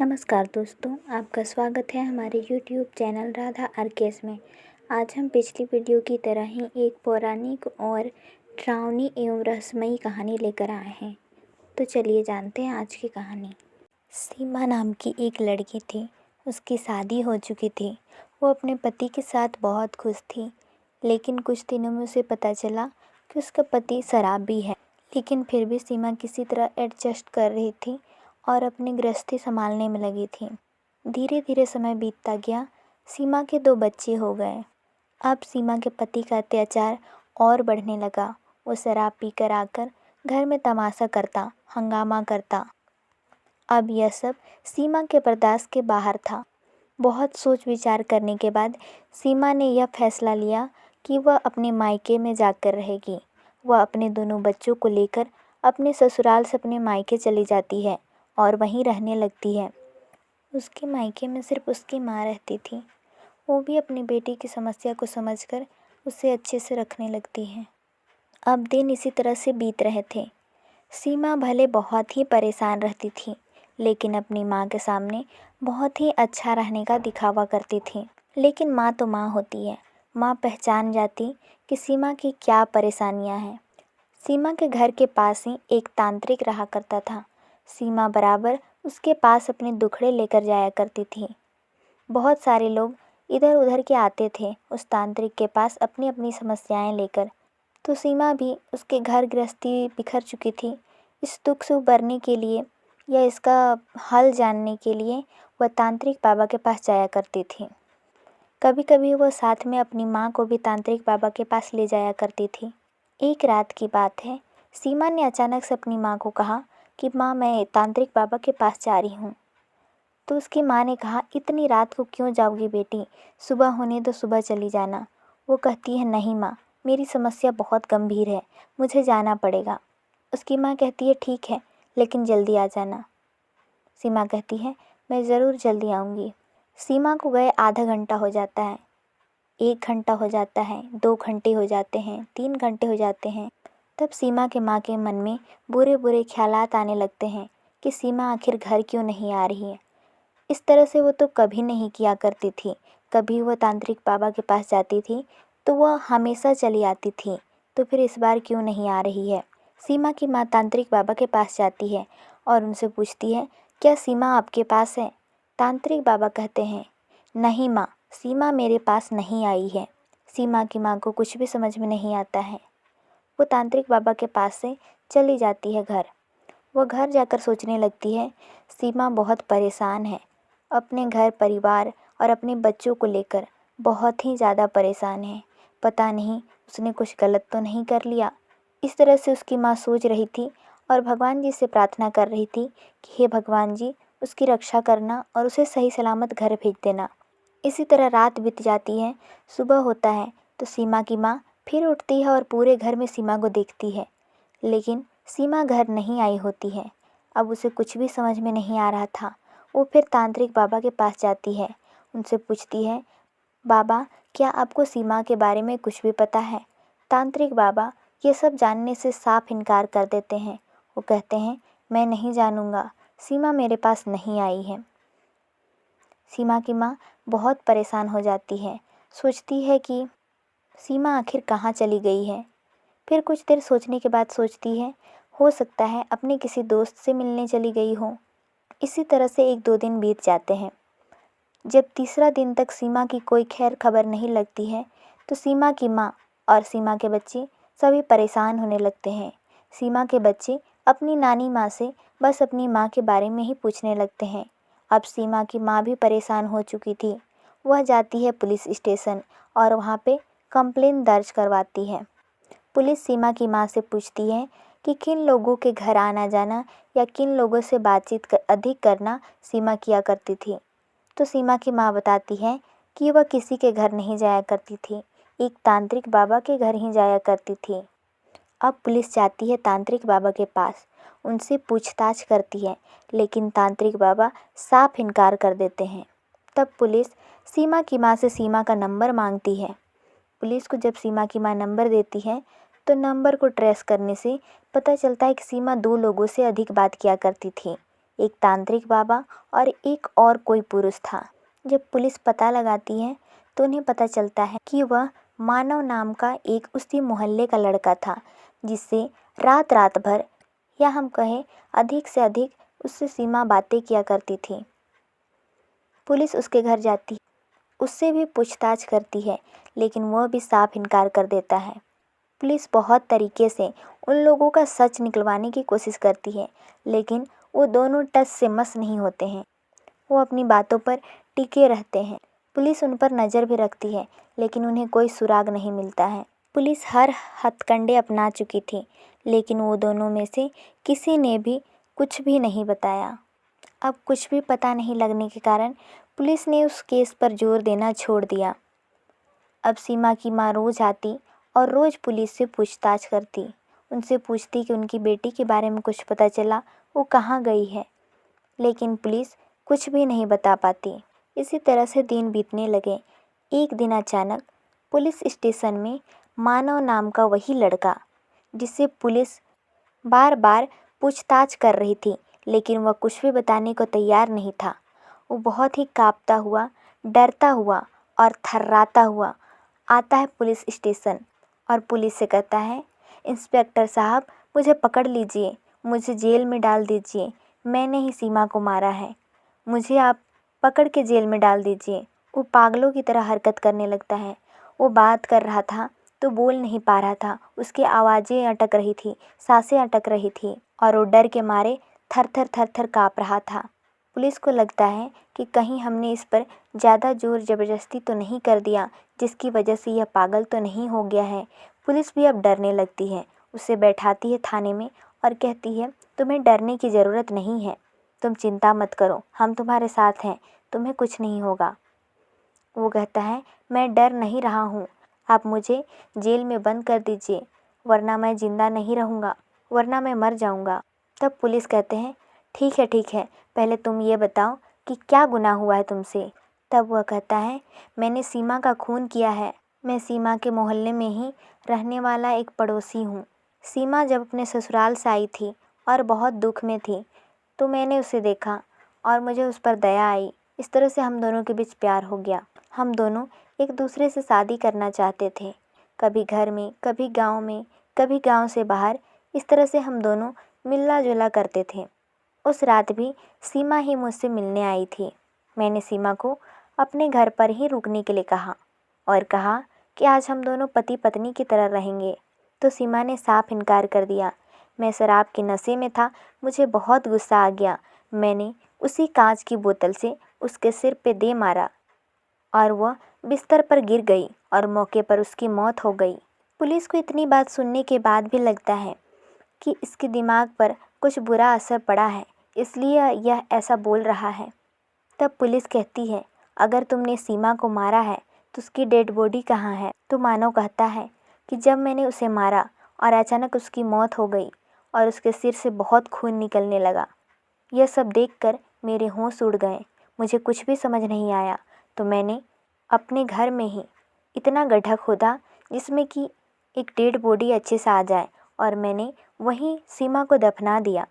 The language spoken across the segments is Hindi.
नमस्कार दोस्तों, आपका स्वागत है हमारे यूट्यूब चैनल राधा आरकेएस में। आज हम पिछली वीडियो की तरह ही एक पौराणिक और डरावनी एवं रहस्यमयी कहानी लेकर आए हैं। तो चलिए जानते हैं आज की कहानी। सीमा नाम की एक लड़की थी। उसकी शादी हो चुकी थी। वो अपने पति के साथ बहुत खुश थी, लेकिन कुछ दिनों में उसे पता चला कि उसका पति शराबी है। लेकिन फिर भी सीमा किसी तरह एडजस्ट कर रही थी और अपनी गृहस्थी संभालने में लगी थी। धीरे धीरे समय बीतता गया। सीमा के 2 बच्चे हो गए। अब सीमा के पति का अत्याचार और बढ़ने लगा। वो शराब पीकर आकर घर में तमाशा करता, हंगामा करता। अब यह सब सीमा के बर्दाश्त के बाहर था। बहुत सोच विचार करने के बाद सीमा ने यह फैसला लिया कि वह अपने मायके में जाकर रहेगी। वह अपने दोनों बच्चों को लेकर अपने ससुराल से अपने मायके चली जाती है और वहीं रहने लगती है। उसके मायके में सिर्फ उसकी माँ रहती थी। वो भी अपनी बेटी की समस्या को समझकर उसे अच्छे से रखने लगती है। अब दिन इसी तरह से बीत रहे थे। सीमा भले बहुत ही परेशान रहती थी, लेकिन अपनी माँ के सामने बहुत ही अच्छा रहने का दिखावा करती थी। लेकिन माँ तो माँ होती है। माँ पहचान जाती कि सीमा की क्या परेशानियाँ हैं। सीमा के घर के पास ही एक तांत्रिक रहा करता था। सीमा बराबर उसके पास अपने दुखड़े लेकर जाया करती थी। बहुत सारे लोग इधर उधर के आते थे उस तांत्रिक के पास अपनी अपनी समस्याएं लेकर। तो सीमा भी उसके घर गृहस्थी बिखर चुकी थी। इस दुख से उबरने के लिए या इसका हल जानने के लिए वह तांत्रिक बाबा के पास जाया करती थी। कभी कभी वह साथ में अपनी माँ को भी तांत्रिक बाबा के पास ले जाया करती थी। एक रात की बात है। सीमा ने अचानक से अपनी माँ को कहा कि माँ, मैं तांत्रिक बाबा के पास जा रही हूँ। तो उसकी माँ ने कहा, इतनी रात को क्यों जाओगी बेटी, सुबह होने तो सुबह चली जाना। वो कहती है, नहीं माँ, मेरी समस्या बहुत गंभीर है, मुझे जाना पड़ेगा। उसकी माँ कहती है, ठीक है, लेकिन जल्दी आ जाना। सीमा कहती है, मैं ज़रूर जल्दी आऊँगी। सीमा को गए आधा घंटा हो जाता है, 1 घंटा हो जाता है, 2 घंटे हो जाते हैं, 3 घंटे हो जाते हैं। तब सीमा के माँ के मन में बुरे बुरे ख्यालात आने लगते हैं कि सीमा आखिर घर क्यों नहीं आ रही है। इस तरह से वो तो कभी नहीं किया करती थी। कभी वह तांत्रिक बाबा के पास जाती थी तो वह हमेशा चली आती थी, तो फिर इस बार क्यों नहीं आ रही है। सीमा की माँ तांत्रिक बाबा के पास जाती है और उनसे पूछती है, क्या सीमा आपके पास है। तांत्रिक बाबा कहते हैं, नहीं माँ, सीमा मेरे पास नहीं आई है। सीमा की माँ को कुछ भी समझ में नहीं आता है। वो तांत्रिक बाबा के पास से चली जाती है घर। वो घर जाकर सोचने लगती है, सीमा बहुत परेशान है, अपने घर परिवार और अपने बच्चों को लेकर बहुत ही ज़्यादा परेशान है। पता नहीं उसने कुछ गलत तो नहीं कर लिया। इस तरह से उसकी माँ सोच रही थी और भगवान जी से प्रार्थना कर रही थी कि हे भगवान जी, उसकी रक्षा करना और उसे सही सलामत घर भेज देना। इसी तरह रात बीत जाती है। सुबह होता है तो सीमा की माँ फिर उठती है और पूरे घर में सीमा को देखती है, लेकिन सीमा घर नहीं आई होती है। अब उसे कुछ भी समझ में नहीं आ रहा था। वो फिर तांत्रिक बाबा के पास जाती है। उनसे पूछती है, बाबा, क्या आपको सीमा के बारे में कुछ भी पता है। तांत्रिक बाबा ये सब जानने से साफ इनकार कर देते हैं। वो कहते हैं, मैं नहीं जानूँगा, सीमा मेरे पास नहीं आई है। सीमा की माँ बहुत परेशान हो जाती है। सोचती है कि सीमा आखिर कहाँ चली गई है। फिर कुछ देर सोचने के बाद सोचती है, हो सकता है अपने किसी दोस्त से मिलने चली गई हो। इसी तरह से 1-2 दिन बीत जाते हैं। जब तीसरा दिन तक सीमा की कोई खैर खबर नहीं लगती है तो सीमा की माँ और सीमा के बच्चे सभी परेशान होने लगते हैं। सीमा के बच्चे अपनी नानी माँ से बस अपनी माँ के बारे में ही पूछने लगते हैं। अब सीमा की माँ भी परेशान हो चुकी थी। वह जाती है पुलिस स्टेशन और वहाँ पे कंप्लेन दर्ज करवाती है। पुलिस सीमा की माँ से पूछती है कि किन लोगों के घर आना जाना या किन लोगों से बातचीत अधिक करना सीमा किया करती थी। तो सीमा की माँ बताती है कि वह किसी के घर नहीं जाया करती थी, एक तांत्रिक बाबा के घर ही जाया करती थी। अब पुलिस जाती है तांत्रिक बाबा के पास, उनसे पूछताछ करती है, लेकिन तांत्रिक बाबा साफ इनकार कर देते हैं। तब पुलिस सीमा की माँ से सीमा का नंबर मांगती है। पुलिस को जब सीमा की माँ नंबर देती है तो नंबर को ट्रेस करने से पता चलता है कि सीमा 2 लोगों से अधिक बात किया करती थी। एक तांत्रिक बाबा और एक और कोई पुरुष था। जब पुलिस पता लगाती है तो उन्हें पता चलता है कि वह मानव नाम का एक उसी मोहल्ले का लड़का था, जिससे रात रात भर या हम कहें अधिक से अधिक उससे सीमा बातें किया करती थी। पुलिस उसके घर जाती है, उससे भी पूछताछ करती है, लेकिन वह भी साफ इनकार कर देता है। पुलिस बहुत तरीके से उन लोगों का सच निकलवाने की कोशिश करती है, लेकिन वो दोनों टस से मस नहीं होते हैं। वो अपनी बातों पर टिके रहते हैं। पुलिस उन पर नज़र भी रखती है, लेकिन उन्हें कोई सुराग नहीं मिलता है। पुलिस हर हथकंडे अपना चुकी थी, लेकिन वो दोनों में से किसी ने भी कुछ भी नहीं बताया। अब कुछ भी पता नहीं लगने के कारण पुलिस ने उस केस पर जोर देना छोड़ दिया। अब सीमा की माँ रोज़ आती और रोज़ पुलिस से पूछताछ करती। उनसे पूछती कि उनकी बेटी के बारे में कुछ पता चला, वो कहाँ गई है, लेकिन पुलिस कुछ भी नहीं बता पाती। इसी तरह से दिन बीतने लगे। एक दिन अचानक पुलिस स्टेशन में मानव नाम का वही लड़का, जिससे पुलिस बार बार पूछताछ कर रही थी, लेकिन वह कुछ भी बताने को तैयार नहीं था। वो बहुत ही कांपता हुआ, डरता हुआ और थर्राता हुआ आता है पुलिस स्टेशन और पुलिस से कहता है, इंस्पेक्टर साहब, मुझे पकड़ लीजिए, मुझे जेल में डाल दीजिए, मैंने ही सीमा को मारा है, मुझे आप पकड़ के जेल में डाल दीजिए। वो पागलों की तरह हरकत करने लगता है। वो बात कर रहा था तो बोल नहीं पा रहा था, उसकी आवाज़ें अटक रही थी, सांसें अटक रही थी और वो डर के मारे थर थर थर थर काँप रहा था। पुलिस को लगता है कि कहीं हमने इस पर ज़्यादा जोर ज़बरदस्ती तो नहीं कर दिया, जिसकी वजह से यह पागल तो नहीं हो गया है। पुलिस भी अब डरने लगती है। उसे बैठाती है थाने में और कहती है, तुम्हें डरने की ज़रूरत नहीं है, तुम चिंता मत करो, हम तुम्हारे साथ हैं, तुम्हें कुछ नहीं होगा। वो कहता है, मैं डर नहीं रहा हूँ, आप मुझे जेल में बंद कर दीजिए, वरना मैं ज़िंदा नहीं रहूँगा, वरना मैं मर जाऊँगा। तब पुलिस कहते हैं, ठीक है, पहले तुम ये बताओ कि क्या गुनाह हुआ है तुमसे। तब वह कहता है, मैंने सीमा का खून किया है। मैं सीमा के मोहल्ले में ही रहने वाला एक पड़ोसी हूँ। सीमा जब अपने ससुराल से आई थी और बहुत दुख में थी, तो मैंने उसे देखा और मुझे उस पर दया आई। इस तरह से हम दोनों के बीच प्यार हो गया। हम दोनों एक दूसरे से शादी करना चाहते थे, कभी घर में, कभी गांव में, कभी गांव से बाहर। इस तरह से हम दोनों मिलना जुला करते थे। उस रात भी सीमा ही मुझसे मिलने आई थी। मैंने सीमा को अपने घर पर ही रुकने के लिए कहा और कहा कि आज हम दोनों पति पत्नी की तरह रहेंगे, तो सीमा ने साफ इनकार कर दिया। मैं शराब के नशे में था, मुझे बहुत गुस्सा आ गया। मैंने उसी कांच की बोतल से उसके सिर पे दे मारा और वह बिस्तर पर गिर गई और मौके पर उसकी मौत हो गई। पुलिस को इतनी बात सुनने के बाद भी लगता है कि इसके दिमाग पर कुछ बुरा असर पड़ा है, इसलिए यह ऐसा बोल रहा है। तब पुलिस कहती है, अगर तुमने सीमा को मारा है तो उसकी डेड बॉडी कहाँ है। तो मानव कहता है कि जब मैंने उसे मारा और अचानक उसकी मौत हो गई और उसके सिर से बहुत खून निकलने लगा। यह सब देखकर मेरे होश उड़ गए, मुझे कुछ भी समझ नहीं आया। तो मैंने अपने घर में ही इतना गड्ढा खोदा जिसमें कि एक डेड बॉडी अच्छे से आ जाए और मैंने वहीं सीमा को दफना दिया।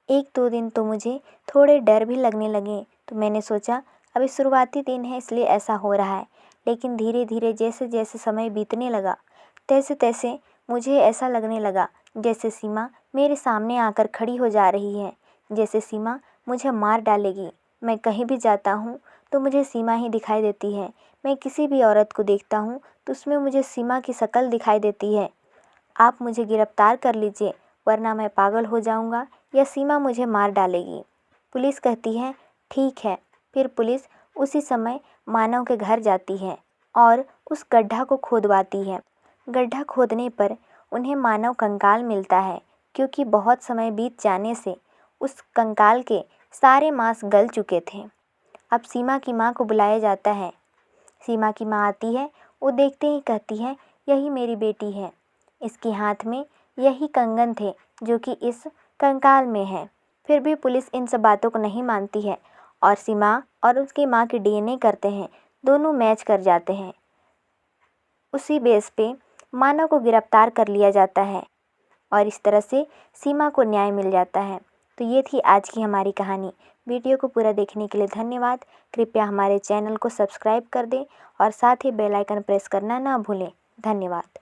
1-2 दिन तो मुझे थोड़े डर भी लगने लगे, तो मैंने सोचा अभी शुरुआती दिन है इसलिए ऐसा हो रहा है, लेकिन धीरे धीरे जैसे जैसे समय बीतने लगा तैसे तैसे मुझे ऐसा लगने लगा जैसे सीमा मेरे सामने आकर खड़ी हो जा रही है, जैसे सीमा मुझे मार डालेगी। मैं कहीं भी जाता हूँ तो मुझे सीमा ही दिखाई देती है। मैं किसी भी औरत को देखता हूँ तो उसमें मुझे सीमा की शक्ल दिखाई देती है। आप मुझे गिरफ्तार कर लीजिए, वरना मैं पागल हो जाऊँगा या सीमा मुझे मार डालेगी। पुलिस कहती है, ठीक है। फिर पुलिस उसी समय मानव के घर जाती है और उस गड्ढा को खोदवाती है। गड्ढा खोदने पर उन्हें मानव कंकाल मिलता है, क्योंकि बहुत समय बीत जाने से उस कंकाल के सारे मांस गल चुके थे। अब सीमा की माँ को बुलाया जाता है। सीमा की माँ आती है, वो देखते ही कहती है, यही मेरी बेटी है। इसके हाथ में यही कंगन थे जो कि इस कंकाल में है। फिर भी पुलिस इन सब बातों को नहीं मानती है और सीमा और उसकी माँ की डीएनए करते हैं, दोनों मैच कर जाते हैं। उसी बेस पे मानव को गिरफ्तार कर लिया जाता है और इस तरह से सीमा को न्याय मिल जाता है। तो ये थी आज की हमारी कहानी। वीडियो को पूरा देखने के लिए धन्यवाद। कृपया हमारे चैनल को सब्सक्राइब कर दें और साथ ही बेल आइकन प्रेस करना ना भूलें। धन्यवाद।